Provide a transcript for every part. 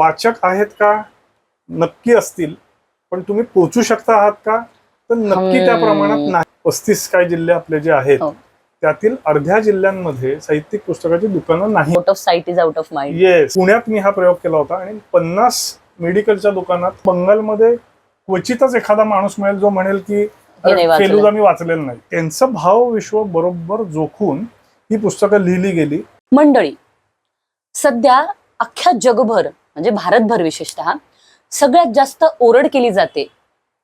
वाचक आहेत का? नक्की असतील, पण तुम्ही पोचू शकता आहात का? तर नक्की त्या प्रमाणात नाही. 35 काही जिल्हे आपले जे आहेत त्यातील अर्ध्या जिल्ह्यांमध्ये साहित्यिक पुस्तकाची दुकानं नाही. Out of site is out of mind. Yes, पुण्यात मी हा प्रयोग केला होता आणि 50 मेडिकलच्या दुकानात. बंगालमध्ये क्वचितच एखादा माणूस मिळेल जो म्हणेल की फेलुदा मी वाचलेलं नाही. त्यांचं भाव विश्व बरोबर जोखून ही पुस्तकं लिहिली गेली. मंडळी, सध्या अख्ख्या जगभर म्हणजे भारतभर विशेषतः सगळ्यात जास्त ओरड केली जाते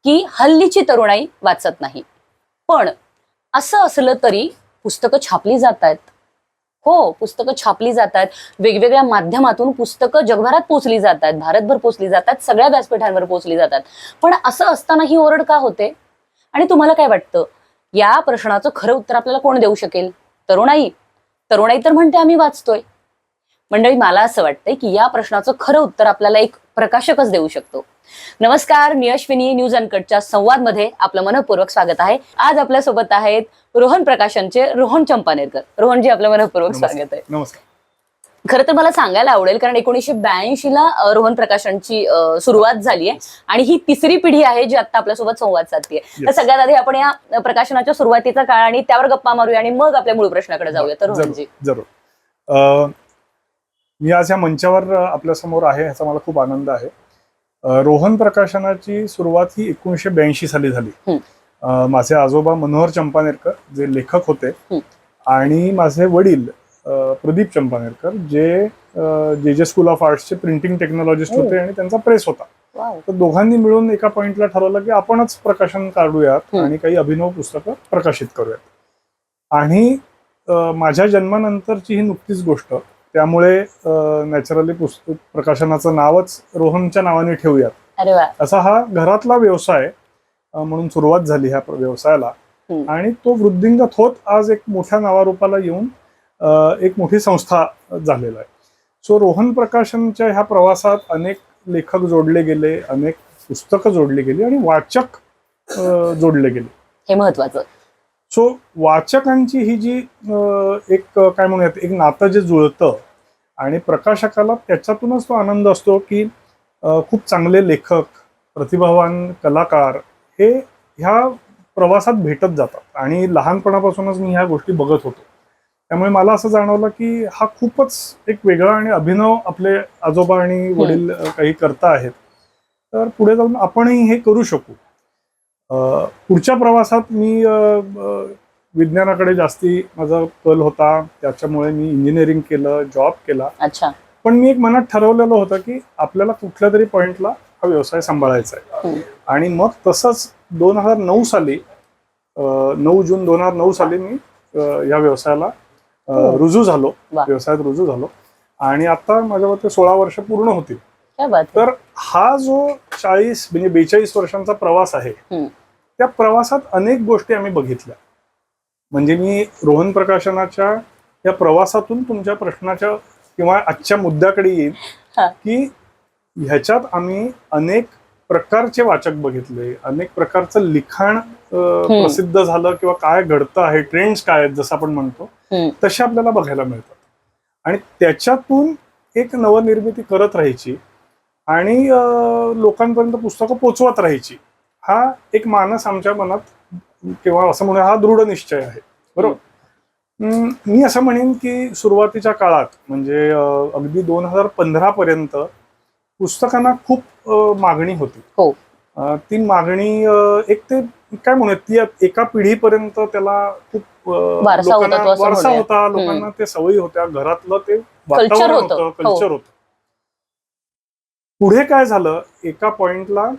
की हल्लीची तरुणाई वाचत नाही. पण असं असलं तरी पुस्तकं छापली जात आहेत. हो, पुस्तकं छापली जात आहेत. वेगवेगळ्या माध्यमातून पुस्तकं जगभरात पोचली जात आहेत, भारतभर पोचली जातात, सगळ्या व्यासपीठांवर पोचली जातात. पण असं असताना ही ओरड का होते? आणि तुम्हाला काय वाटतं, या प्रश्नाचं खरं उत्तर आपल्याला कोण देऊ शकेल? तरुणाई? तरुणाई तर म्हणते आम्ही वाचतोय. मंडळी, मला असं वाटतंय की या प्रश्नाचं खरं उत्तर आपल्याला एक प्रकाशकच देऊ शकतो. नमस्कार, मी अश्विनी. न्यूज अनकटच्या संवादमध्ये आपलं मनपूर्वक स्वागत आहे. आज आपल्या सोबत आहेत रोहन प्रकाशनचे रोहन चंपानेरकर. रोहनजी, आपलं मनपूर्वक स्वागत आहे. नमस्कार. खरं तर मला सांगायला आवडेल, कारण 1982 ला रोहन प्रकाशनची सुरुवात झाली आहे आणि ही तिसरी पिढी आहे जी आता आपल्यासोबत संवाद साधते. तर सगळ्यात आधी आपण या प्रकाशनाच्या सुरुवातीचा काळ आणि त्यावर गप्पा मारूया आणि मग आपल्या मूळ प्रश्नाकडे जाऊया. तर रोहनजी, जरूर. मी आज या मंचावर आपल्या समोर आहे ह्याचा मला खूप आनंद आहे. रोहन प्रकाशनाची सुरुवात ही 1982 साली झाली. माझे आजोबा मनोहर चंपानेरकर जे लेखक होते आणि माझे वडील प्रदीप चंपानेरकर जे जे स्कूल ऑफ आर्ट्सचे प्रिंटिंग टेक्नॉलॉजिस्ट होते आणि त्यांचा प्रेस होता. तर दोघांनी मिळून एका पॉइंटला ठरवलं की आपणच प्रकाशन काढूयात आणि काही अभिनव पुस्तकं प्रकाशित करूयात. आणि माझ्या जन्मानंतरची ही नुकतीच गोष्ट, त्यामुळे नॅचरली पुस्तक प्रकाशनाचं नावच रोहनच्या नावाने ठेवूयात. असा हा घरातला व्यवसाय म्हणून सुरुवात झाली ह्या व्यवसायाला. आणि तो वृद्धिंगत होत आज एक मोठ्या नावारूपाला येऊन एक मोठी संस्था झालेला आहे. सो रोहन प्रकाशनच्या ह्या प्रवासात अनेक लेखक जोडले गेले, अनेक पुस्तकं जोडली गेली आणि वाचक जोडले गेले. हे महत्वाचं. सो वाचकांची ही जी एक काय म्हणूयात, एक नातं जे जुळतं आणि प्रकाशकाला त्याच्यातूनच तो आनंद असतो की खूप चांगले लेखक, प्रतिभावान कलाकार हे ह्या प्रवासात भेटत जातात. आणि लहानपणापासूनच मी ह्या गोष्टी बघत होतो. त्यामुळे मला असं जाणवलं की हा खूपच एक वेगळा आणि अभिनव आपले आजोबा आणि वडील काही करता आहेत. तर पुढे जाऊन आपणही हे करू शकू. पुढच्या प्रवासात मी विज्ञानाकडे जास्ती माझा कल होता, त्याच्यामुळे मी इंजिनिअरिंग केलं, जॉब केला. अच्छा. पण मी एक मनात ठरवलेलं होतं की आपल्याला कुठल्या तरी पॉइंटला हा व्यवसाय सांभाळायचा आहे. आणि मग तसंच 2009 साली 9 जून 2009 साली मी या व्यवसायाला रुजू झालो, व्यवसायात रुजू झालो. आणि आता माझ्या मते 16 वर्ष पूर्ण होतील. तर हा जो 40 म्हणजे 42 वर्षांचा प्रवास आहे, त्या प्रवासात अनेक गोष्टी आम्ही बघितल्या. म्हणजे मी रोहन प्रकाशनाच्या या प्रवासातून तुमच्या प्रश्नाच्या किंवा आजच्या मुद्द्याकडे येईल की ह्याच्यात आम्ही अनेक प्रकारचे वाचक बघितले, अनेक प्रकारचं लिखाण प्रसिद्ध झालं किंवा काय घडतं आहे, ट्रेंड्स काय आहेत जसं आपण म्हणतो तसे आपल्याला बघायला मिळतात. आणि त्याच्यातून एक नवनिर्मिती करत राहायची आणि लोकांपर्यंत पुस्तकं पोचवत राहायची, हा एक मानस आमच्या मनात किंवा असं म्हणूया हा दृढ निश्चय आहे. बरोबर. मी असं म्हणेन की सुरुवातीच्या काळात म्हणजे अगदी 2015 पर्यंत पुस्तकांना खूप मागणी होती. ती मागणी एक ते काय म्हणूयात, ती एका पिढीपर्यंत त्याला खूप वारसा होता. लोकांना ते सवयी होत्या, घरातलं ते वातावरण होतं, कल्चर होतं. पुढे काय झालं, एका पॉइंटला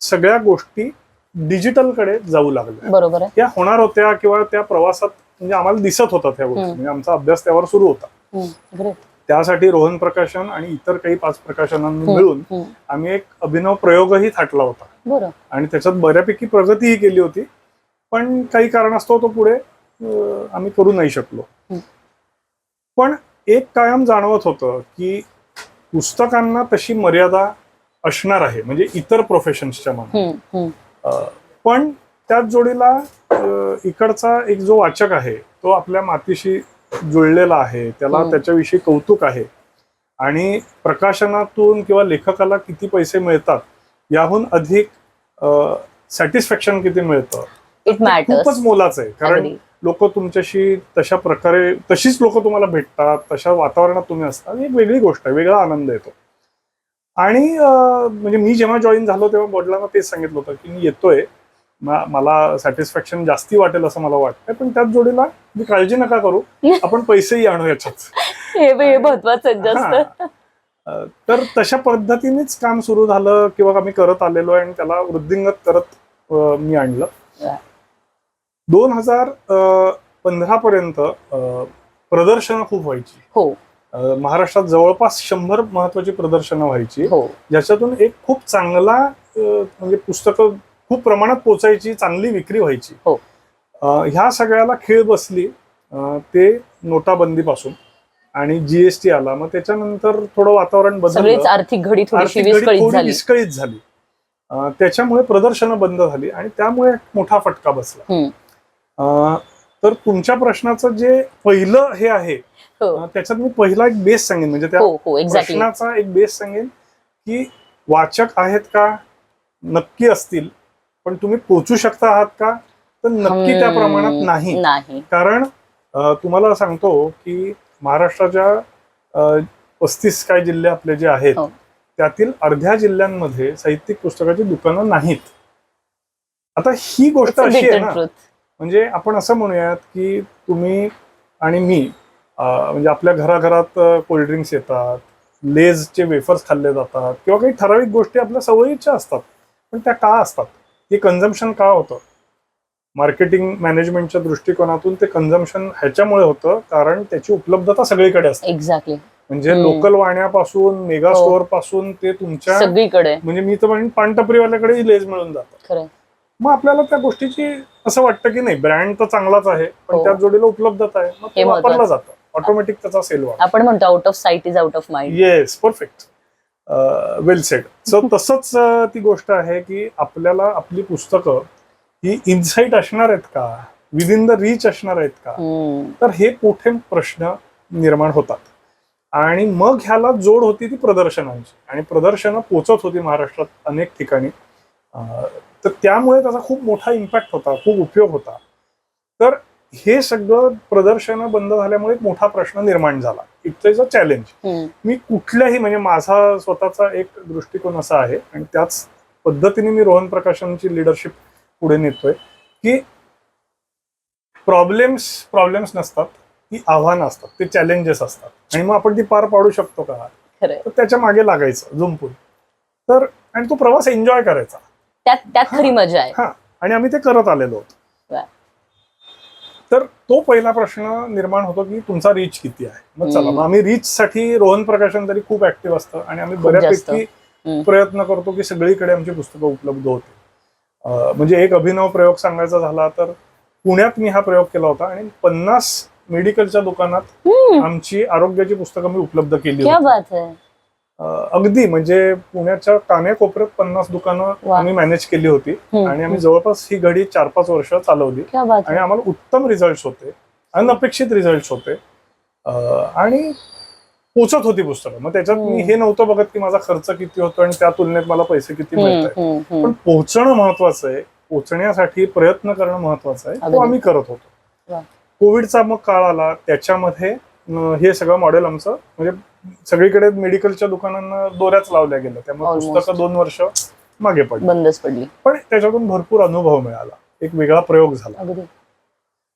सगळ्या गोष्टी डिजिटलकडे जाऊ लागल्या. बरोबर आहे. त्या होणार होत्या किंवा त्या प्रवासात म्हणजे आम्हाला दिसत होता त्या गोष्टी, म्हणजे आमचा अभ्यास त्यावर सुरू होता. त्यासाठी रोहन प्रकाशन आणि इतर काही 5 प्रकाशनांनी मिळून आम्ही एक अभिनव प्रयोगही थाटला होता. आणि त्याच्यात बऱ्यापैकी प्रगतीही केली होती. पण काही कारणास्तव तो पुढे आम्ही करू नाही शकलो. पण एक कायम जाणवत होतं की पुस्तकांना तशी मर्यादा असणार आहे, म्हणजे इतर प्रोफेशन्सच्या मानाने. पण त्याच जोडीला इकडचा एक जो वाचक आहे तो आपल्या मातीशी जुळलेला आहे, त्याला त्याच्याविषयी कौतुक आहे. आणि प्रकाशनातून किंवा लेखकाला किती पैसे मिळतात याहून अधिक सॅटिस्फॅक्शन किती मिळतं इट ते मॅटर्स. खूपच मोलाचं आहे. कारण लोक तुमच्याशी तशा प्रकारे तशीच लोक तुम्हाला भेटतात, तशा वातावरणात तुम्ही असता, ही एक वेगळी गोष्ट आहे, वेगळा आनंद येतो. आणि म्हणजे मी जेव्हा जॉईन झालो तेव्हा वडिलांना तेच सांगितलं होतं की मी येतोय, मला सॅटिस्फॅक्शन जास्ती वाटेल असं मला वाटतंय, पण त्याच जोडीला मी काळजी नका करू, आपण पैसेही आणू याच्यात. हे महत्वाचं आहे जास्त. तर तशा पद्धतीनेच काम सुरू झालं किंवा आम्ही करत आलेलो आहे आणि त्याला वृद्धिंगत करत मी आणलं. 2015 पर्यंत प्रदर्शनं खूप व्हायची. हो. महाराष्ट्रात जवळपास 100 महत्वाची प्रदर्शनं व्हायची, हो. ज्याच्यातून एक खूप चांगला म्हणजे पुस्तकं खूप प्रमाणात पोचायची, चांगली विक्री व्हायची. हो. ह्या सगळ्याला खीळ बसली ते नोटाबंदीपासून, आणि जीएसटी आला. मग त्याच्यानंतर थोडं वातावरण बदललं, आर्थिक घडी थोडी विस्कळीत झाली. त्याच्यामुळे प्रदर्शनं बंद झाली आणि त्यामुळे मोठा फटका बसला. तर तुमच्या प्रश्नाचं जे पहिलं हे आहे त्याच्यात मी पहिला एक बेस सांगेन, म्हणजे त्या प्रश्नाचा एक बेस सांगेन की वाचक आहेत का, नक्की असतील, पण तुम्ही पोचू शकता आहात का, तर नक्की त्या प्रमाणात नाही. कारण तुम्हाला सांगतो की महाराष्ट्राच्या 35 काय जिल्हे आपले जे आहेत त्यातील अर्ध्या जिल्ह्यांमध्ये साहित्यिक पुस्तकाची दुकानं नाहीत. आता ही गोष्ट अशी आहे ना, म्हणजे आपण असं म्हणूयात की तुम्ही आणि मी म्हणजे आपल्या घराघरात कोल्ड्रिंक्स येतात, लेजचे वेफर्स खाल्ले जातात किंवा काही ठराविक गोष्टी आपल्या सवयीच्या असतात, पण त्या का असतात, हे कन्झम्पशन का होतं? मार्केटिंग मॅनेजमेंटच्या दृष्टिकोनातून ते कन्झम्पशन ह्याच्यामुळे होतं कारण त्याची उपलब्धता सगळीकडे असते. एक्झॅक्टली. म्हणजे लोकल वाण्यापासून मेगा स्टोअर पासून ते तुमच्या सगळीकडे, म्हणजे मी तर म्हणेन पानटपरीवाल्याकडे लेज मिळून जातात. मग आपल्याला त्या गोष्टीची असं वाटतं की नाही, ब्रँड तर चांगलाच आहे, पण त्या जोडीला उपलब्धता आहे, मग ते वापरलं जातं, ऑटोमॅटिक त्याचा सेल वाढतो. आपण म्हणतो out of site is out of mind. Yes, perfect, well sed. So तसंच ती गोष्ट आहे की आपल्याला आपली पुस्तकं ही इनसाइट असणार आहेत का, विदिन द रीच असणार आहेत का, तर हे मोठे प्रश्न निर्माण होतात. आणि मग ह्याला जोड होती ती प्रदर्शनांची, आणि प्रदर्शनं पोचत होती महाराष्ट्रात अनेक ठिकाणी. तर त्यामुळे त्याचा खूप मोठा इम्पॅक्ट होता, खूप उपयोग होता. तर हे सगळं प्रदर्शनं बंद झाल्यामुळे एक मोठा प्रश्न निर्माण झाला. It's is a challenge. मी कुठल्याही, म्हणजे माझा स्वतःचा एक दृष्टिकोन असा आहे आणि त्याच पद्धतीने मी रोहन प्रकाशनची लिडरशिप पुढे नेतोय की प्रॉब्लेम्स नसतात, ती आव्हानं असतात, ते चॅलेंजेस असतात, आणि मग आपण ती पार पाडू शकतो का, तर त्याच्या मागे लागायचं जुंपून, तर आणि तो प्रवास एन्जॉय करायचा, त्यात खरी मजा आहे. आणि आम्ही ते करत आलेलो होतो. तर तो पहिला प्रश्न निर्माण होतो की तुमचा रीच किती आहे. मग चला, मग आम्ही रीच साठी रोहन प्रकाशन तरी खूप ऍक्टिव्ह असतं आणि आम्ही बऱ्यापैकी प्रयत्न करतो की सगळीकडे आमची पुस्तकं उपलब्ध होते. म्हणजे एक अभिनव प्रयोग सांगायचा झाला तर पुण्यात मी हा प्रयोग केला होता आणि 50 मेडिकलच्या दुकानात आमची आरोग्याची पुस्तकं मी उपलब्ध केली होती. अगदी म्हणजे पुण्याच्या कान्याकोपऱ्यात 50 दुकानं आम्ही मॅनेज केली होती आणि आम्ही जवळपास ही घडी 4-5 वर्ष चालवली आणि आम्हाला उत्तम रिझल्ट होते, अनपेक्षित रिझल्ट होते आणि पोचत होती पुस्तकं. मग त्याच्यात मी हे नव्हतं बघत की माझा खर्च किती होतो आणि त्या तुलनेत मला पैसे किती मिळत आहेत, पण पोहोचणं महत्वाचं आहे, पोहोचण्यासाठी प्रयत्न करणं महत्वाचं आहे, तो आम्ही करत होतो. कोविडचा मग काळ आला, त्याच्यामध्ये हे सगळं मॉडेल आमचं म्हणजे सगळीकडे मेडिकलच्या दुकानांना दोऱ्याच लावल्या गेल्या, त्यामुळे पुस्तकं 2 वर्ष मागे बंदच पडली. पण त्याच्यातून भरपूर अनुभव मिळाला, एक वेगळा प्रयोग झाला.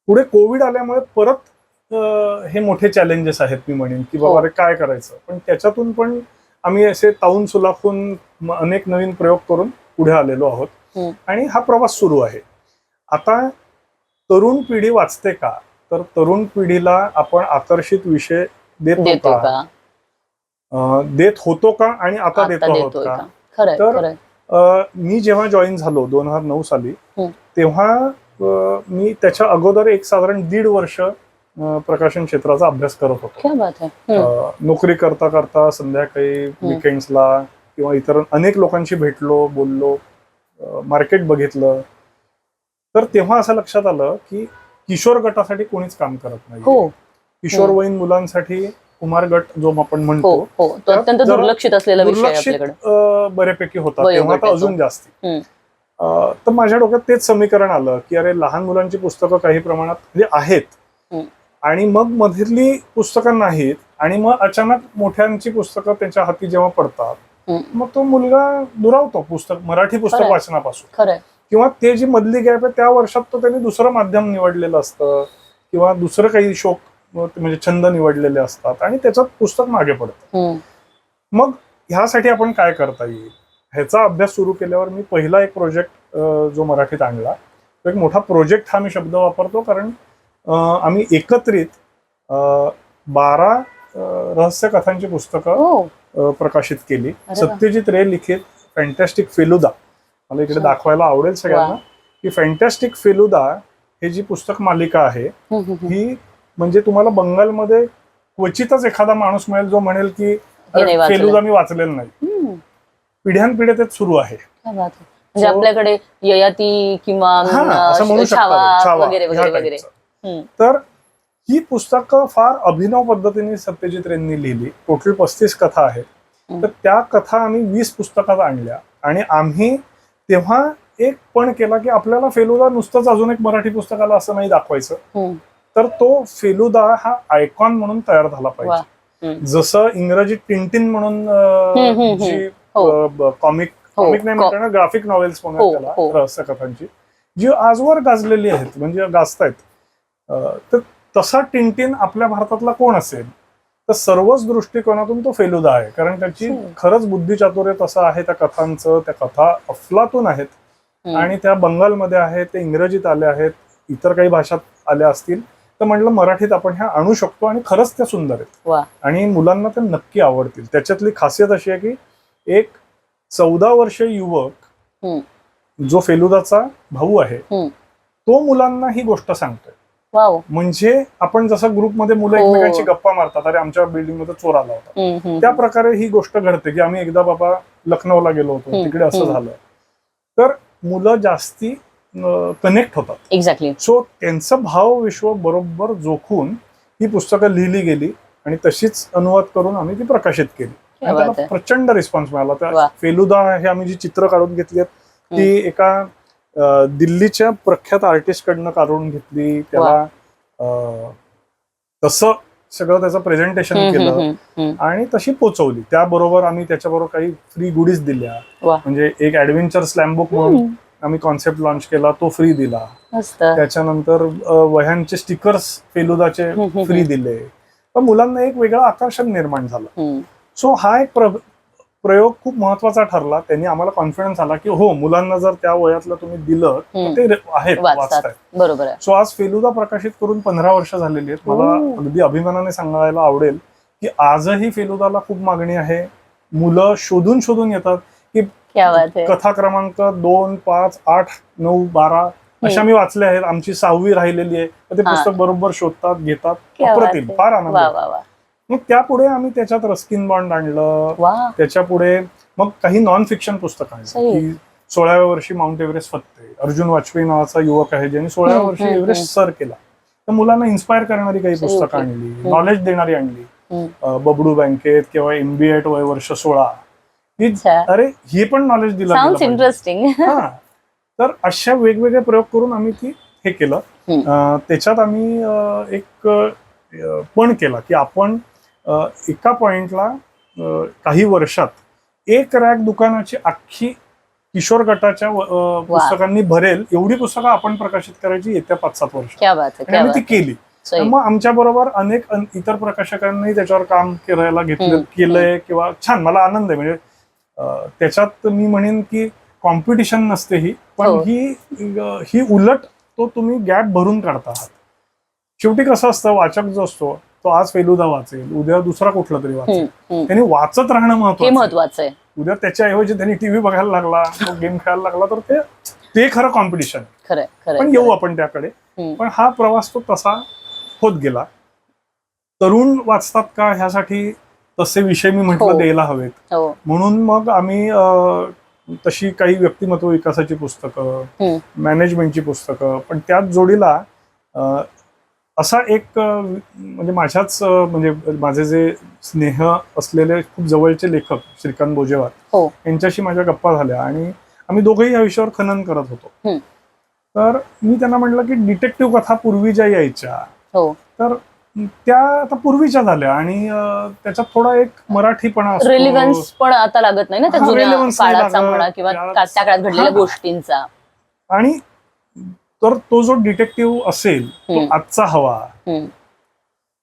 पुढे कोविड आल्यामुळे परत हे मोठे चॅलेंजेस आहेत, मी म्हणेन की बाबा काय करायचं, पण त्याच्यातून पण आम्ही असे ताऊन सुलाखून अनेक नवीन प्रयोग करून पुढे आलेलो आहोत आणि हा प्रवास सुरू आहे. आता तरुण पिढी वाचते का, तर तरुण पिढीला आपण आकर्षित विषय देतो का, देत होतो का आणि आता देतो आहोत का. तर मी जेव्हा जॉईन झालो 2009 साली, तेव्हा मी त्याच्या अगोदर एक साधारण 1.5 वर्ष प्रकाशन क्षेत्राचा अभ्यास करत होतो. नोकरी करता करता संध्याकाळी विकेंड्सला किंवा इतर अनेक लोकांशी भेटलो, बोललो, मार्केट बघितलं. तर तेव्हा असं लक्षात आलं की किशोर गटासाठी कोणीच काम करत नाही. किशोरवयीन मुलांसाठी कुमार गट जो आपण हो म्हणतो हो, तो अत्यंत जरा दुर्लक्षित असलेला विषय आहे दुर्लक्षित आपल्याकडे. बऱ्यापैकी होता वयोगट तेव्हा तर आहे तो. अजून जास्ती. हम्म. तर माझ्या डोक्यात तेच समीकरण आलं की अरे लहान मुलांची पुस्तकं काही प्रमाणात म्हणजे आहेत हम्म. आणि मग मधली पुस्तकं नाहीत आणि मग अचानक मोठ्यांची पुस्तकं त्याच्या हाती जेव्हा पडतात हम्म. मग तो मुलगा दुरावतो मराठी पुस्तक खरंय. वाचनापासून. खरंय. किंवा ते जी मधली गॅप आहे त्या वर्षात तो त्यांनी दुसरं माध्यम निवडलेलं असतं किंवा दुसरं काही शौक म्हणजे छंद निवडलेले असतात आणि त्याच्यात पुस्तक मागे पडतं. हम्म. मग ह्यासाठी आपण काय करता येईल ह्याचा अभ्यास सुरू केल्यावर मी पहिला एक प्रोजेक्ट जो मराठीत आणला तो एक मोठा प्रोजेक्ट हा मी शब्द वापरतो कारण आम्ही एकत्रित 12 रहस्य कथांची पुस्तकं हो. प्रकाशित केली. अरे वा. सत्यजित रे लिखित फॅन्टॅस्टिक फेलुदा. मला इकडे अच्छा. दाखवायला आवडेल सगळ्यांना वा. की फॅन्टॅस्टिक फेलुदा हे जी पुस्तक मालिका आहे हम्म. हम्म. ही म्हणजे तुम्हाला बंगालमध्ये क्वचितच एखादा माणूस मिळेल जो म्हणेल की हे नाही अरे, वाचलं. फेलुदा मी वाचलेलं नाही. हम्म. पिढ्यानपिढ्या तेच सुरू आहे. क्या बात आहे. म्हणजे So- आपल्याकडे ययाती किंवा असं म्हणू शकता छावा छावा वगैरे ह्या वगैरे वगैरे. टाईपचं. हम्म. तर ही पुस्तकं फार अभिनव पद्धतीने सत्यजित रेंनी लिहिली. टोटल 35 कथा आहेत. हम्म. तर त्या कथा आम्ही 20 पुस्तकात आणल्या आणि आम्ही तेव्हा एक पण केला की आपल्याला फेलुदा नुसतंच अजून एक मराठी पुस्तकाला असं नाही दाखवायचं. हम्म. तर तो फेलुदा हा आयकॉन म्हणून तयार झाला वा. पाहिजे. हम्म. जसं इंग्रजीत टिंटिन म्हणून हम्म. जी हो. कॉमिक हो. नाही म्हणताना ग्राफिक नॉवेल्स म्हणून हो. त्याला हो. रहस्य कथांची जी आजवर गाजलेली आहेत म्हणजे गाजतायत. तर तसा टिंटिन आपल्या भारतातला कोण असेल तर सर्वच दृष्टिकोनातून तो फेलुदा आहे कारण त्याची खरंच बुद्धिचातुर्य तसं आहे त्या कथांचं. त्या कथा अफलातून आहेत आणि त्या बंगालमध्ये आहेत, ते इंग्रजीत आल्या आहेत, इतर काही भाषात आल्या असतील तर म्हटलं मराठीत आपण ह्या आणू शकतो आणि खरंच त्या सुंदर आहेत. वा. आणि मुलांना ते नक्की आवडतील. त्याच्यातली खासियत अशी आहे की एक 14 वर्षीय युवक हम्म. जो फेलुदाचा भाऊ आहे हम्म. तो मुलांना ही गोष्ट सांगतोय. वाव. म्हणजे आपण जसं ग्रुपमध्ये मुलं हो. एकमेकांची गप्पा मारतात अरे आमच्या बिल्डिंग मध्ये चोर आला होता हम्म. हम्म. त्या प्रकारे ही गोष्ट घडते की आम्ही एकदा बाबा लखनौला गेलो होतो हम्म. तिकडे असं हम्म. झालं. तर मुलं जास्ती कनेक्ट होतात. एक्झॅक्टली. सो त्यांचं भावविश्व बरोबर जोखून ही पुस्तकं लिहिली गेली आणि तशीच अनुवाद करून आम्ही ती प्रकाशित केली आणि बात त्याला आहे. प्रचंड रिस्पॉन्स मिळाला. त्या वा. फेलुदा हे आम्ही जी चित्र काढून घेतली आहेत ती एका दिल्लीच्या प्रख्यात आर्टिस्ट कडनं काढून घेतली. त्याला तसं सगळं त्याचं प्रेझेंटेशन केलं आणि तशी पोचवली. त्याबरोबर आम्ही त्याच्याबरोबर काही फ्री गुडीज दिल्या. वा. म्हणजे एक ऍडव्हेंचर स्लॅम बुक म्हणून आम्ही कॉन्सेप्ट लॉन्च केला तो फ्री दिला. मस्त. त्याच्यानंतर वह्यांचे स्टिकर्स फेलुदाचे फ्री दिले. तर मुलांना एक वेगळं आकर्षण निर्माण झालं. सो हा एक प्रयोग खूप महत्वाचा ठरला. त्यांनी आम्हाला कॉन्फिडन्स आला की हो मुलांना जर त्या वयातलं तुम्ही दिलं तर ते आहेत वाचतायत. बरोबर आहे. सो आज फेलुदा प्रकाशित करून 15 वर्ष झालेली आहेत. मला अगदी अभिमानाने सांगायला आवडेल की आजही फेलुदाला खूप मागणी आहे. मुलं शोधून शोधून येतात की कथा क्रमांक 2, 5, 8, 9, 12 अशा मी वाचल्या आहेत. आमची 6वी राहिलेली आहे तर ते पुस्तक बरोबर शोधतात, घेतात. अप्रतिम, फार आनंद. मग त्यापुढे आम्ही त्याच्यात रस्किन बॉन्ड आणलं. त्याच्या पुढे मग काही नॉन फिक्शन पुस्तक आणलं की 16व्या वर्षी माउंट एव्हरेस्ट फत्ते. अर्जुन वाजपेयी नावाचा युवक आहे ज्यांनी 16व्या वर्षी एव्हरेस्ट सर केला. तर मुलांना इन्स्पायर करणारी काही पुस्तकं आणली, नॉलेज देणारी आणली. बबडू बँकेत किंवा MBA वय वर्ष 16 अरे हे पण नॉलेज दिलं. इंटरेस्टिंग. हा. तर अशा वेगवेगळे प्रयोग करून आम्ही ती हे केलं. त्याच्यात आम्ही एक पण केला की आपण एका पॉइंटला काही वर्षात एक रॅक दुकानाची अख्खी किशोर गटाच्या पुस्तकांनी भरेल एवढी पुस्तकं आपण प्रकाशित करायची येत्या 5-7 वर्ष. आम्ही ती केली. मग आमच्या बरोबर अनेक इतर प्रकाशकांनी त्याच्यावर काम करायला केलंय किंवा छान. मला आनंद आहे. म्हणजे त्याच्यात मी म्हणेन की कॉम्पिटिशन नसते ही पण ही उलट तो तुम्ही गॅप भरून काढता आहात. शेवटी कसं असतं वाचक जो असतो तो आज फेलुदा वाचेल, उद्या दुसरा कुठला तरी वाचेल. त्यांनी वाचत राहणं महत्वाचं आहे. उद्या त्याच्याऐवजी त्यांनी टीव्ही बघायला लागला, गेम खेळायला लागला तर ते खरं कॉम्पिटिशन. पण येऊ आपण त्याकडे. पण हा प्रवास तो तसा होत गेला. तरुण वाचतात का ह्यासाठी तसे विषय मी म्हटलं द्यायला हवेत. म्हणून मग आम्ही तशी काही व्यक्तिमत्व विकासाची पुस्तकं, मॅनेजमेंटची पुस्तकं, पण त्याच जोडीला असा एक म्हणजे माझ्याच म्हणजे माझे जे स्नेह असलेले खूप जवळचे लेखक श्रीकांत बोजेवार हो. यांच्याशी माझ्या गप्पा झाल्या आणि आम्ही दोघेही या विषयावर खनन करत होतो. हम्म. तर मी त्यांना म्हटलं की डिटेक्टिव्ह कथा पूर्वी ज्या यायच्या हो. तर त्या आता पूर्वीच्या झाल्या आणि त्याच्यात थोडा एक मराठीपणा असतो. रिलिव्हन्स पण आता लागत नाही ना त्या हा, जुन्या relevance नाही काळाचा लागत. म्हणा किंवा त्या काळात घडलेल्या हा. गोष्टींचा. आणि तर तो जो डिटेक्टिव्ह असेल तो आजचा हवा.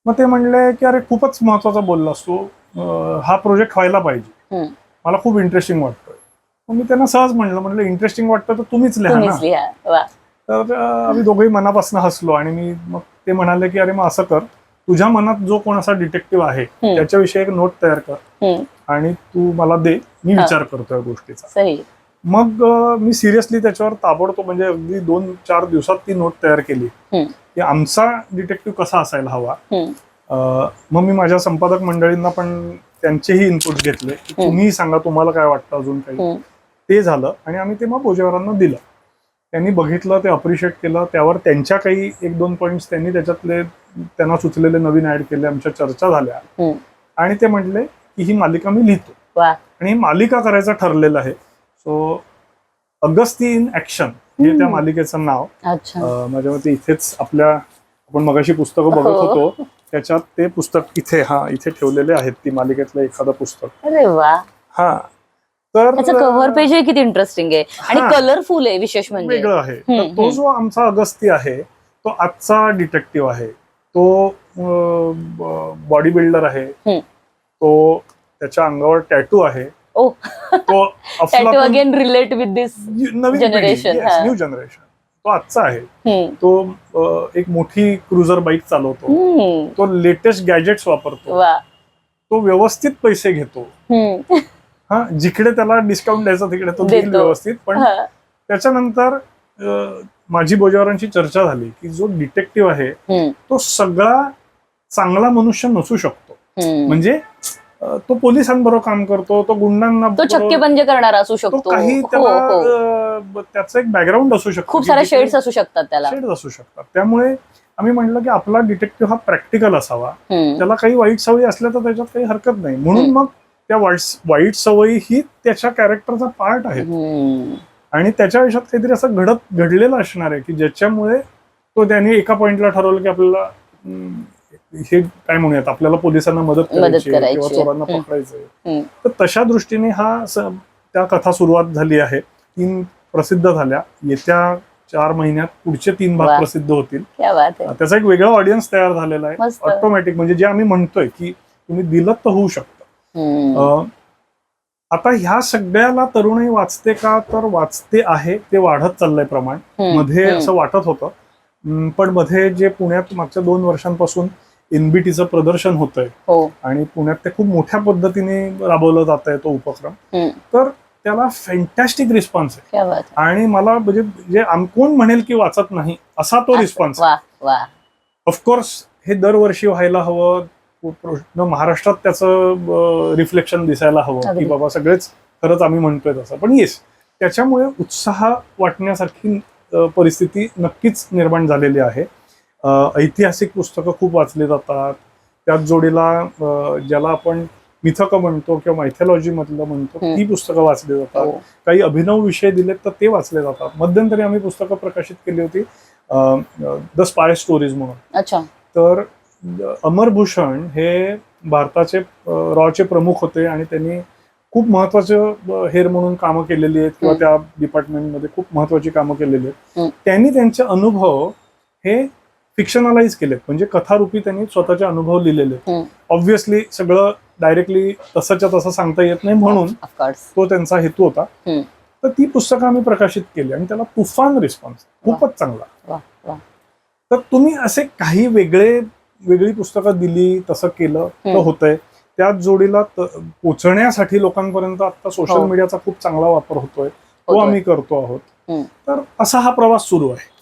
मग ते म्हणले की अरे खूपच महत्वाचा बोललास तू, हा प्रोजेक्ट व्हायला पाहिजे, मला खूप इंटरेस्टिंग वाटतोय. मग मी त्यांना सहज म्हणलं इंटरेस्टिंग वाटतं तर तुम्हीच लिहा ना. तर आम्ही दोघेही मनापासून हसलो आणि मी मग ते म्हणाले की अरे मग असं कर, तुझ्या मनात जो कोण असा डिटेक्टिव्ह आहे त्याच्याविषयी एक नोट तयार कर आणि तू मला दे, मी विचार करतो या गोष्टीचा. मग मी सिरियसली त्याच्यावर ताबडतोब म्हणजे अगदी 2-4 दिवसात ती नोट तयार केली की आमचा डिटेक्टिव्ह कसा असायला हवा. मग मी माझ्या संपादक मंडळींना पण त्यांचेही इनपुट घेतले की तुम्ही सांगा तुम्हाला काय वाटतं अजून काही. ते झालं आणि आम्ही ते मग बोजेवारांना दिलं. त्यांनी बघितलं, ते अप्रिशिएट केलं, त्यावर त्यांच्या काही 1-2 पॉइंट्स त्यांनी त्याच्यातले त्यांना सुचलेले नवीन ऍड केले, आमच्या चर्चा झाल्या आणि ते म्हटले की ही मालिका मी लिहितो आणि ही मालिका करायचं ठरलेलं आहे. सो अगस्ती इन ऍक्शन हे त्या मालिकेचं नाव. माझ्या मते इथेच आपल्या आपण मगाशी पुस्तकं बघत होतो त्याच्यात ते पुस्तक इथे इथे ठेवलेले आहेत, ती मालिकेतलं एखादं पुस्तक. अरे वा. हा, तर कव्हर पेज किती इंटरेस्टिंग आहे आणि कलरफुल आहे, विशेष म्हणजे वेगळं आहे. तर तो जो आमचा अगस्ती आहे तो आजचा डिटेक्टिव्ह आहे. तो बॉडी बिल्डर आहे, तो त्याच्या अंगावर टॅटू आहे, तो again relate with this Naveen generation, new generation. तो आजचा आहे. तो एक मोठी क्रुझर बाईक चालवतो, तो लेटेस्ट गॅजेट्स वापरतो, तो व्यवस्थित पैसे घेतो. जिकडे त्याला डिस्काउंट द्यायचा तिकडे तो देईल व्यवस्थित. पण त्याच्यानंतर माझी बोजेवारांची चर्चा झाली की जो डिटेक्टिव्ह आहे तो सगळा चांगला मनुष्य नसू शकतो. म्हणजे तो पोलिसांबरोबर काम करतो, तो गुंडांना चक्केबंद करणारा असू शकतो, काही त्याला त्याचं एक बॅकग्राऊंड असू शकतो, खूप सारे शेड्स असू शकतात, त्याला शेड्स असू शकतात. त्यामुळे आम्ही म्हटलं की आपला डिटेक्टिव्ह हा प्रॅक्टिकल असावा. त्याला काही वाईट सवयी असल्या तर त्याच्यात काही हरकत नाही. म्हणून मग त्या वाईट सवयी ही त्याच्या कॅरेक्टरचा पार्ट आहे आणि त्याच्या आयुष्यात काहीतरी असं घडलेलं असणार आहे की ज्याच्यामुळे तो त्याने एका पॉइंटला ठरवलं की आपल्याला हे काय म्हणूयात, आपल्याला पोलिसांना मदत करायची किंवा चोरांना पकडायचंय. तर तशा दृष्टीने त्या कथा सुरुवात झाली आहे. 3 प्रसिद्ध झाल्या. येत्या 4 महिन्यात पुढचे 3 भाग प्रसिद्ध होतील. त्याचा एक वेगळा ऑडियन्स तयार झालेला आहे ऑटोमॅटिक. म्हणजे जे आम्ही म्हणतोय की तुम्ही दिलं तर होऊ शकतं. आता ह्या सगळ्याला तरुणाई वाचते का, तर वाचते आहे. ते वाढत चाललंय प्रमाण. मध्ये असं वाटत होतं, पण मध्ये जे पुण्यात मागच्या 2 वर्षांपासून एनबीटीचं प्रदर्शन होतंय आणि पुण्यात ते खूप मोठ्या पद्धतीने राबवलं जात आहे तो उपक्रम, तर त्याला फॅन्टॅस्टिक रिस्पॉन्स आहे. आणि मला म्हणजे जे कोण म्हणेल की वाचत नाही असा तो रिस्पॉन्स. ऑफकोर्स हे दरवर्षी व्हायला हवं, महाराष्ट्रात त्याचं रिफ्लेक्शन दिसायला हवं की बाबा सगळेच खरंच आम्ही म्हणतोय तसं. पण येस, त्याच्यामुळे उत्साह वाटण्यासारखी परिस्थिती नक्कीच निर्माण झालेली आहे. ऐतिहासिक पुस्तकं खूप वाचली जातात. त्याच जोडीला ज्याला आपण मिथकं म्हणतो किंवा मायथॉलॉजी मधलं म्हणतो ती पुस्तकं वाचली जातात. काही अभिनव विषय दिलेत तर ते वाचले जातात. मध्यंतरी आम्ही पुस्तकं प्रकाशित केली होती द स्पाय स्टोरीज म्हणून. तर अमरभूषण हे भारताचे रॉचे प्रमुख होते आणि त्यांनी खूप महत्वाचं हेर म्हणून कामं केलेली आहेत किंवा त्या डिपार्टमेंटमध्ये खूप महत्वाची कामं केलेली आहेत. त्यांनी त्यांचे अनुभव हे फिक्शनलाइज केलेत, म्हणजे कथारूपी त्यांनी स्वतःचे अनुभव लिहिलेले. ऑब्व्हियसली सगळं डायरेक्टली तसंच्या तसं सांगता येत नाही, म्हणून तो त्यांचा हेतू होता. तर ती पुस्तकं आम्ही प्रकाशित केली आणि त्याला तुफान रिस्पॉन्स, खूपच चांगला. तर तुम्ही असे काही वेगळी पुस्तकं दिली, तसं केलं तर होतंय. त्याच जोडीला पोचण्यासाठी लोकांपर्यंत आता सोशल मीडियाचा खूप चांगला वापर होतोय, तो आम्ही करतो आहोत. तर असा हा प्रवास सुरू आहे.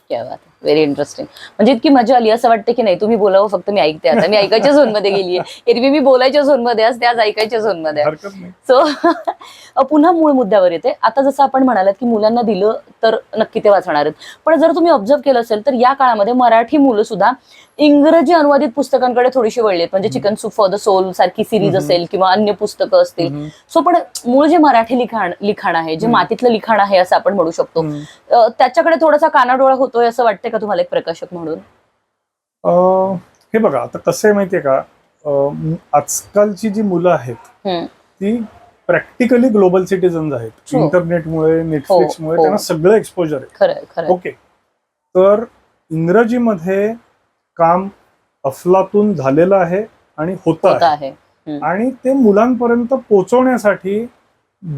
Very interesting. म्हणजे इतकी मजा आली, असं वाटतं की नाही तुम्ही बोलावं फक्त मी ऐकते. आता मी ऐकायच्या झोन मध्ये गेलीये. एरवी मी बोलायच्या झोन मध्ये असते, आज ऐकायच्या झोन मध्ये. हरकत नाही. सो पुन्हा मूळ मुद्द्यावर येते. आता जसं आपण म्हणालात की मुलांना दिलं तर नक्की ते वाचणार आहेत, पण जर तुम्ही ऑब्झर्व केलं असेल तर या काळामध्ये मराठी मुलं सुद्धा इंग्रजी अनुवादित पुस्तकांकडे थोडीशी वळली, म्हणजे chicken soup for the soul सारखी सिरीज असेल किंवा अन्य पुस्तकं असतील. सो पण मूळ जे मराठी लिखाण आहे, जे मातीतलं लिखाण आहे असं आपण म्हणू शकतो, त्याच्याकडे थोडासा कानाडोळा होतोय असं वाटतंय का तुम्हाला एक प्रकाशक म्हणून? हे बघा, आता कसं आहे माहितीये का, आजकालची जी मुलं आहेत ती प्रॅक्टिकली ग्लोबल सिटीजन्स आहेत. हो. इंटरनेटमुळे, नेटफ्लिक्समुळे हो. त्यांना सगळं एक्सपोजर आहे. खरंय खरंय. ओके, तर इंग्रजीमध्ये काम अफलातून झालेलं आहे आणि होत होत आहे. आहे. आणि ते मुलांपर्यंत पोहोचवण्यासाठी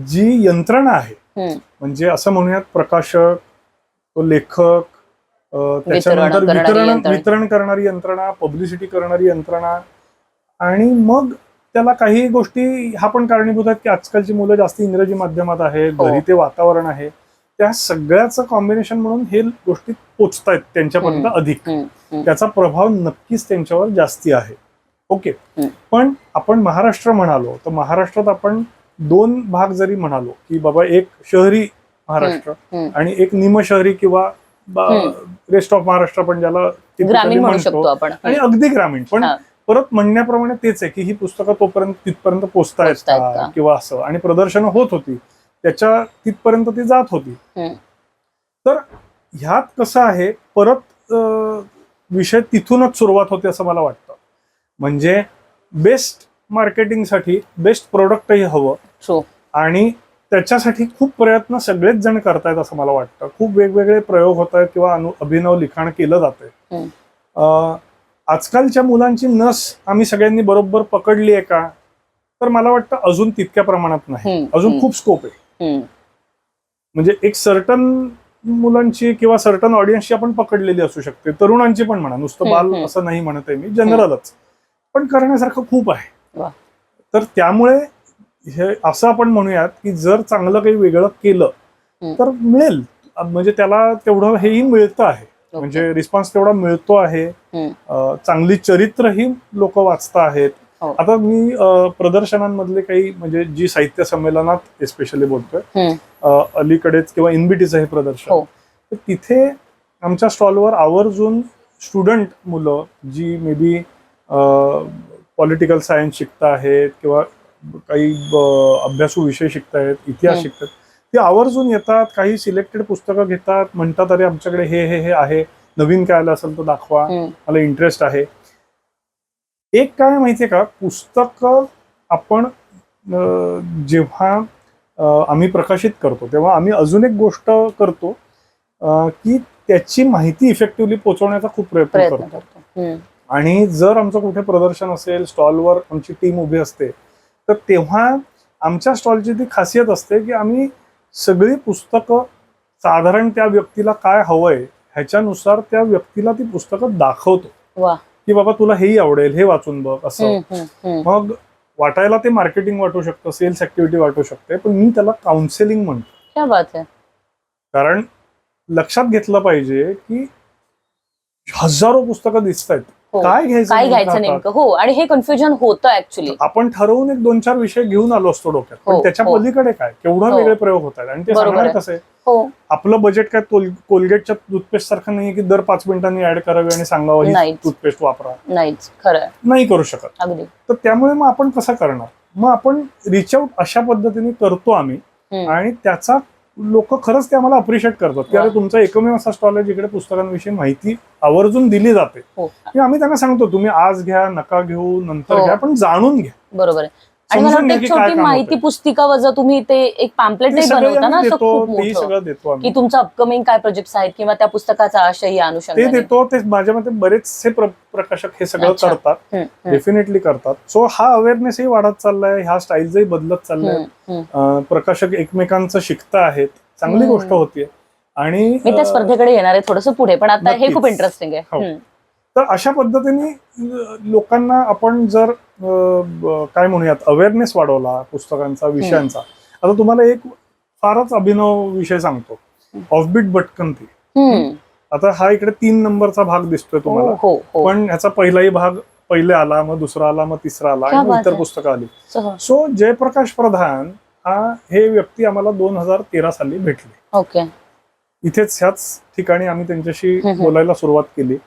जी यंत्रणा आहे, म्हणजे असं म्हणूयात प्रकाशक, तो लेखक, त्याच्यानंतर वितरण करणारी यंत्रणा, पब्लिसिटी करणारी यंत्रणा, आणि मग त्याला काही गोष्टी हा पण कारणीभूत आहेत की आजकालची मुलं जास्त इंग्रजी माध्यमात आहेत, घरी ते वातावरण आहे, त्या सगळ्याचं कॉम्बिनेशन म्हणून हे गोष्टी पोचतायत त्यांच्यापर्यंत अधिक. त्याचा प्रभाव नक्कीच त्यांच्यावर जास्ती आहे. ओके, पण आपण महाराष्ट्र म्हणालो तर महाराष्ट्रात आपण दोन भाग जरी म्हणालो की बाबा एक शहरी महाराष्ट्र आणि एक निमशहरी किंवा रेस्ट ऑफ महाराष्ट्र आपण ज्याला ग्रामीण म्हणू शकतो आपण, आणि अगदी ग्रामीण, पण परत म्हणण्याप्रमाणे तेच आहे की ही पुस्तकं तिथपर्यंत पोचतायत का किंवा असं, आणि प्रदर्शनं होत होती त्याच्या तिथपर्यंत ती जात होती. तर ह्यात कसं आहे, परत विषय तिथूनच सुरुवात होते असं मला वाटतं. म्हणजे बेस्ट मार्केटिंगसाठी बेस्ट प्रोडक्टही हवं, आणि त्याच्यासाठी खूप प्रयत्न सगळेच जण करतायत असं मला वाटतं. खूप वेगवेगळे प्रयोग होत आहेत किंवा अभिनव लिखाण केलं जातंय. आजकालच्या मुलांची नस आम्ही सगळ्यांनी बरोबर पकडली आहे का, तर मला वाटतं अजून तितक्या प्रमाणात नाही, अजून खूप स्कोप आहे. म्हणजे एक सर्टन मुलांची किंवा सर्टन ऑडियन्सची आपण पकडलेली असू शकते, तरुणांची पण म्हणा, नुसतं बाल असं नाही म्हणत आहे मी, जनरलच, पण करण्यासारखं खूप आहे. तर त्यामुळे हे असं आपण म्हणूयात की जर चांगलं काही वेगळं केलं तर मिळेल, म्हणजे त्याला तेवढं हेही मिळतं आहे, म्हणजे रिस्पॉन्स तेवढा मिळतो आहे. चांगली चरित्रही लोक वाचता आहेत. आता मी प्रदर्शनांमधले काही, म्हणजे जी साहित्य संमेलनात एस्पेशली बोलतोय, अलीकडेच किंवा इनबीटीचं हे प्रदर्शन, तर तिथे आमच्या स्टॉलवर आवर्जून स्टुडंट मुलं जी मे बी पॉलिटिकल सायन्स शिकता आहेत किंवा काही अभ्यासू विषय शिकतायत, इतिहास शिकतात, ते आवर्जून येतात, काही सिलेक्टेड पुस्तकं घेतात, म्हणतात अरे आमच्याकडे हे हे हे आहे, नवीन काय आलं असेल तर दाखवा, मला इंटरेस्ट आहे. एक काय माहितीये का, पुस्तकं आपण जेव्हा आम्ही प्रकाशित करतो तेव्हा आम्ही अजून एक गोष्ट करतो की त्याची माहिती इफेक्टिव्हली पोहोचवण्याचा खूप प्रयत्न करतो. आणि जर आमचं कुठे प्रदर्शन असेल, स्टॉलवर आमची टीम उभी असते, तर तेव्हा आमच्या स्टॉलची ती खासियत असते की आम्ही सगळी पुस्तकं साधारण त्या व्यक्तीला काय हवंय ह्याच्यानुसार त्या व्यक्तीला ती पुस्तकं दाखवतो की बाबा तुला हेही आवडेल, हे वाचून बघ असं. मग वाटायला ते मार्केटिंग वाटू शकतं, सेल्स ऍक्टिव्हिटी वाटू शकते, पण मी त्याला काउन्सिलिंग म्हणतो. क्या बात आहे. कारण लक्षात घेतलं पाहिजे की हजारो पुस्तकं दिसत आहेत, काय घ्यायचं नेमकं. हो, आणि हे कन्फ्युजन होतं ऍक्च्युली. आपण ठरवून एक 2-4 विषय घेऊन आलो असतो डोक्यात, पण त्याच्या पलीकडे काय, केवढा वेगळे प्रयोग होत आहेत. आणि ते सांगणार कसं, आपलं बजेट काय कोलगेटच्या टूथपेस्ट सारखं नाही की दर 5 मिनिटांनी ऍड करावी आणि सांगावं ही टूथपेस्ट वापरा. नाही करू शकत. तर त्यामुळे मग आपण कसं करणार, मग आपण रिच आउट अशा पद्धतीने करतो आम्ही, आणि त्याचा लोक खरंच ते आम्हाला अप्रिशिएट करतात की अरे तुमचा एकमेव असा स्टॉल आहे जिकडे पुस्तकांविषयी माहिती आवर्जून दिली जाते. आम्ही त्यांना सांगतो तुम्ही आज घ्या, नका घेऊ, नंतर घ्या, पण जाणून घ्या. बरोबर आहे. आणि मला वाटतं एक छोटी माहिती पुस्तिका वजा तुम्ही ते एक पॅम्पलेटही बनवता ना, असं खूप मोठं, की तुमचं अपकमिंग काय प्रोजेक्ट्स आहेत किंवा त्या पुस्तकाचा आशय अनुषंगाने ते देतो. ते माझ्या मते बरेचसे प्रकाशक हे सगळं करतात, डेफिनेटली करतात. सो हा अवेअरनेसही वाढत चाललाय, ह्या स्टाईल्सही बदलत चाललाय, प्रकाशक एकमेकांचं शिकता आहेत, चांगली गोष्ट होतीये. आणि मी त्या स्पर्धेकडे येणार आहे थोडंसं पुढे, पण आता हे खूप इंटरेस्टिंग आहे. तर अशा पद्धतीने लोकांना आपण जर काय म्हणूयात अवेअरनेस वाढवला पुस्तकांचा, विषयांचा. आता तुम्हाला एक फारच अभिनव विषय सांगतो, ऑफबीट भटकंती. आता हा इकडे 3 नंबरचा भाग दिसतोय तुम्हाला, हो हो पण ह्याचा पहिलाही भाग पहिले आला, मग दुसरा आला, मग तिसरा आला, क्या आणि मग बात इतर आहे. पुस्तकं आली. सह. सो जयप्रकाश प्रधान हे व्यक्ती आम्हाला 2013 साली भेटले. ओके. इथेच ह्याच ठिकाणी आम्ही त्यांच्याशी हम्म. बोलायला सुरुवात केली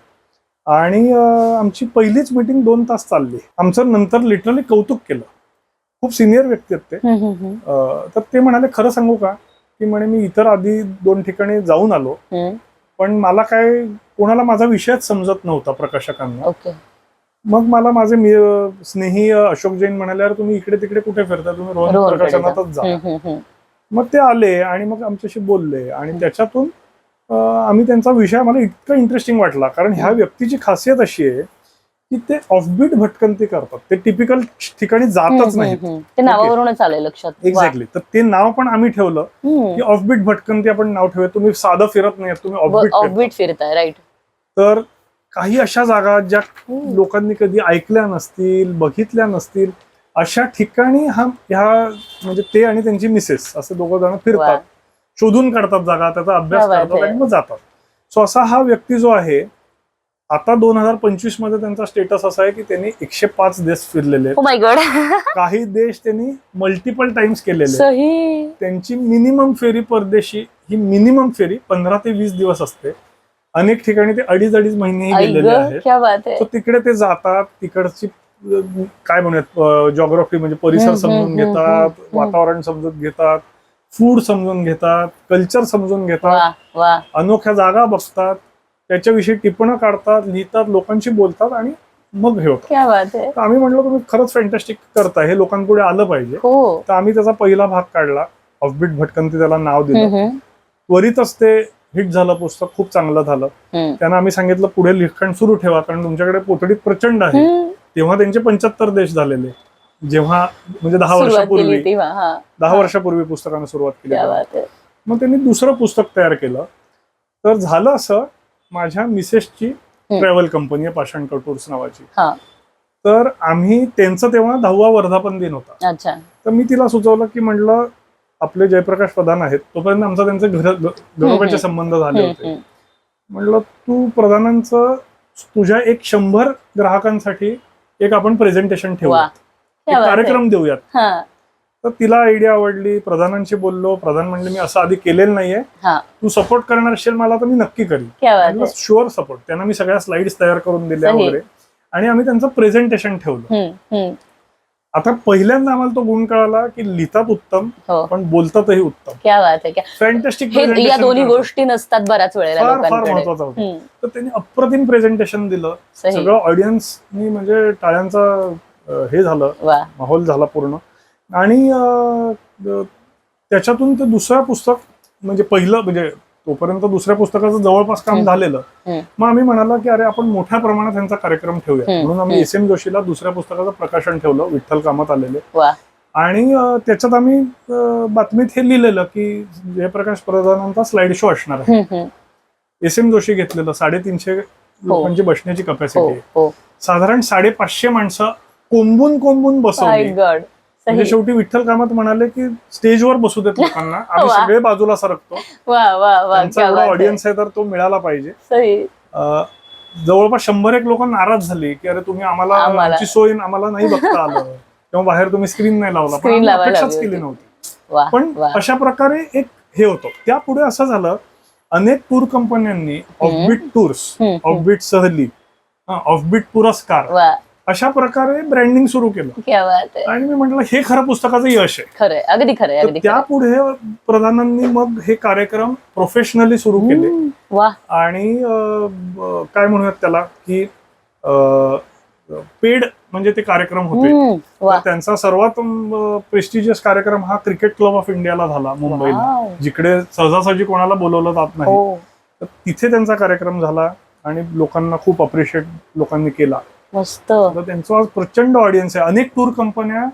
आणि आमची पहिलीच मीटिंग 2 तास चालली. आमचं नंतर लिटरली कौतुक केलं. खूप सिनियर व्यक्ती आहेत ते. तर ते म्हणाले, खरं सांगू का, की म्हणे मी इतर आधी 2 ठिकाणी जाऊन आलो, पण मला काय कोणाला माझा विषयच समजत नव्हता प्रकाशकांना. ओके. मग मला माझे स्नेही अशोक जैन म्हणाले, अरे तुम्ही इकडे तिकडे कुठे फिरता, तुम्ही रोहन रोहनकडे जा. प्रकाशनातच जा. मग ते आले आणि मग आमच्याशी बोलले आणि त्याच्यातून आम्ही त्यांचा विषय आम्हाला इतका इंटरेस्टिंग वाटला, कारण ह्या व्यक्तीची खासियत अशी आहे की ते ऑफबीट भटकंती करतात. ते टिपिकल ठिकाणी जातच नाही. ते नावावरूनच आलंय लक्षात. एक्झॅक्टली. तर ते नाव पण आम्ही ठेवलं की ऑफबीट भटकंती आपण नाव ठेवूया. तुम्ही साधं फिरत नाही, तुम्ही ऑफबीट फिरताय. राईट. तर काही अशा जागा ज्या लोकांनी कधी ऐकल्या नसतील, बघितल्या नसतील, अशा ठिकाणी ह्या म्हणजे ते आणि त्यांची मिसेस असे 2 जण फिरतात, शोधून काढतात जागा, त्याचा अभ्यास करतात आणि मग जातात. सो असा हा व्यक्ती जो आहे, आता 2025 मध्ये त्यांचा स्टेटस असा आहे की त्यांनी 105 देश फिरलेले आहेत. Oh my God. काही देश त्यांनी मल्टिपल टाइम्स केलेले. सही. त्यांची मिनिमम फेरी परदेशी ही मिनिमम फेरी 15 ते 20 दिवस असते. अनेक ठिकाणी ते 2.5 महिनेही गेलेले आहेत. क्या बात आहे. तर तिकडे ते जातात, तिकडची काय म्हणूयात जॉग्राफी म्हणजे परिसर समजून घेतात, वातावरण समजून घेतात, फूड समजून घेतात, कल्चर समजून घेतात, अनोख्या जागा बघतात, त्याच्याविषयी टिपणं काढतात, लिहितात, लोकांशी बोलतात आणि मग हे होतं. क्या बात आहे. तर आम्ही म्हणलो तुम्ही खरंच फॅन्टॅस्टिक करताय, हे लोकांपुढे आलं पाहिजे. हो. तर आम्ही त्याचा पहिला भाग काढला, ऑफबीट भटकंती त्याला नाव दिलं. त्वरितच ते हिट झालं पुस्तक, खूप चांगलं झालं. त्यांना आम्ही सांगितलं पुढे लिखाण सुरू ठेवा, कारण तुमच्याकडे पोतडीत प्रचंड आहे. तेव्हा त्यांचे 75 देश झालेले, जेव्हा म्हणजे 10 वर्षापूर्वी पुस्तकाने सुरुवात केली. मग त्यांनी दुसरं पुस्तक तयार केलं. तर झालं असं, माझ्या मिसेसची ट्रॅव्हल कंपनी आहे पाषाणकर टूर्स नावाची. तर आम्ही त्यांचं तेव्हा 10वा वर्धापन दिन होता. तर मी तिला सुचवलं की म्हटलं आपले जयप्रकाश प्रधान आहेत, तोपर्यंत आमचा त्यांचे घरोब्याचे संबंध झाले होते. म्हटलं तू प्रधानांचं तुझ्या 100 ग्राहकांसाठी एक आपण प्रेझेंटेशन ठेवूया, कार्यक्रम देऊयात. तर तिला आयडिया आवडली. प्रधानांशी बोललो. प्रधान म्हणले मी असं आधी केलेलं नाहीये, तू सपोर्ट करणार असेल मला तर मी नक्की करीन. Sure support. त्यांना मी सगळ्या स्लाइड्स तयार करून दिल्या वगैरे आणि आम्ही त्यांचं प्रेझेंटेशन ठेवलं. आता पहिल्यांदा आम्हाला तो गुण कळाला की लिहितात उत्तम, पण बोलतातही उत्तम. फॅन्टॅस्टिक. या दोन्ही गोष्टी नसतात बऱ्याच वेळेला फार महत्वाचा होता. तर त्यांनी अप्रतिम प्रेझेंटेशन दिलं. सगळं ऑडियन्सनी म्हणजे टाळ्यांचा हे झालं, माहोल झाला पूर्ण. आणि त्याच्यातून ते दुसरं पुस्तक म्हणजे पहिलं म्हणजे तोपर्यंत दुसऱ्या पुस्तकाचं जवळपास काम झालेलं. मग आम्ही म्हणाला की अरे आपण मोठ्या प्रमाणात त्यांचा कार्यक्रम ठेवूया, म्हणून आम्ही एस एम जोशीला दुसऱ्या पुस्तकाचं प्रकाशन ठेवलं, विठ्ठल कामत आलेले. आणि त्याच्यात आम्ही बातमीत हे लिहिलेलं की जयप्रकाश प्रधानांचा स्लाइड शो असणार आहे. एस एम जोशी घेतलेलं. 350 लोकांची बसण्याची कपॅसिटी आहे. साधारण 550 माणसं कोंबून बसवली. म्हणजे शेवटी विठ्ठल कामत म्हणाले की स्टेजवर बसू देत लोकांना, आम्ही सगळे बाजूला सरकतो. त्यांचा एवढा ऑडियन्स आहे तर तो मिळाला पाहिजे. जवळपास 100 लोक नाराज झाले की अरे तुम्ही आमची सोय आम्हाला नाही बघता आलं, किंवा बाहेर तुम्ही स्क्रीन नाही लावला, पण अपेक्षाच केली नव्हती. पण अशा प्रकारे एक हे होतं. त्यापुढे असं झालं, अनेक टूर कंपन्यांनी ऑफबीट टूर्स, ऑफबीट सहली, ऑफबीट पुरस्कार अशा प्रकारे ब्रँडिंग सुरू केलं. आणि मी म्हटलं हे खरं पुस्तकाचं यश आहे. अगदी खरं. त्यापुढे प्रधानांनी मग हे कार्यक्रम प्रोफेशनली सुरू केले. आणि काय म्हणूयात त्याला की पेड म्हणजे ते कार्यक्रम होते. त्यांचा सर्वात प्रेस्टिजियस कार्यक्रम हा क्रिकेट क्लब ऑफ इंडियाला झाला मुंबईला, जिकडे सहजासहजी कोणाला बोलवलं जात नाही. तर तिथे त्यांचा कार्यक्रम झाला आणि लोकांना खूप अप्रिशिएट लोकांनी केला. मस्त. त्यांचं आज प्रचंड ऑडियन्स आहे. अनेक टूर कंपन्या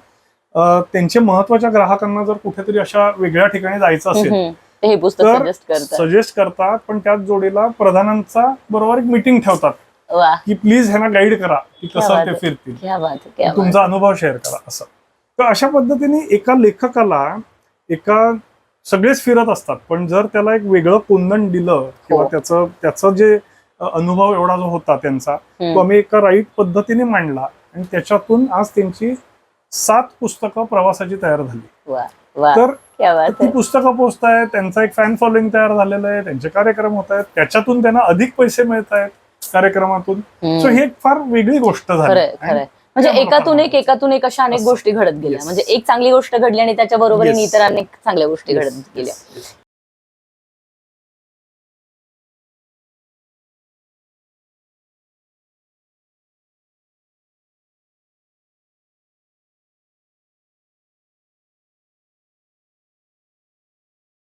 त्यांच्या महत्वाच्या ग्राहकांना जर कुठेतरी अशा वेगळ्या ठिकाणी जायचं असेल तर सजेस्ट करतात, पण त्याच जोडीला प्रधानांचा बरोबर एक मीटिंग ठेवतात की प्लीज ह्यांना गाईड करा की कसं ते फिरतील, तुमचा अनुभव शेअर करा असं. तर अशा पद्धतीने एका लेखकाला एका सगळेच फिरत असतात, पण जर त्याला एक वेगळं कोंदण दिलं किंवा हो. त्याचा जे अनुभव एवढा जो होता त्यांचा, तो आम्ही एका राईट पद्धतीने मांडला आणि त्याच्यातून आज त्यांची 7 पुस्तकं प्रवासाची तयार झाली. वा वा, तर क्या बात ती आहे. पुस्तकं पोहोचतायत, त्यांचा एक फॅन फॉलोइंग तयार झालेलं आहे, त्यांचे कार्यक्रम होत आहेत, त्याच्यातून त्यांना अधिक पैसे मिळत आहेत कार्यक्रमातून. सो ही एक फार वेगळी गोष्ट झाली. खरंय खरंय. म्हणजे एकातून एक अशा अनेक असं. गोष्टी घडत गेल्या. Yes. म्हणजे एक चांगली गोष्ट घडली आणि त्याच्या बरोबरीने Yes. इतर अनेक चांगल्या गोष्टी Yes, घडत गेल्या. yes, yes.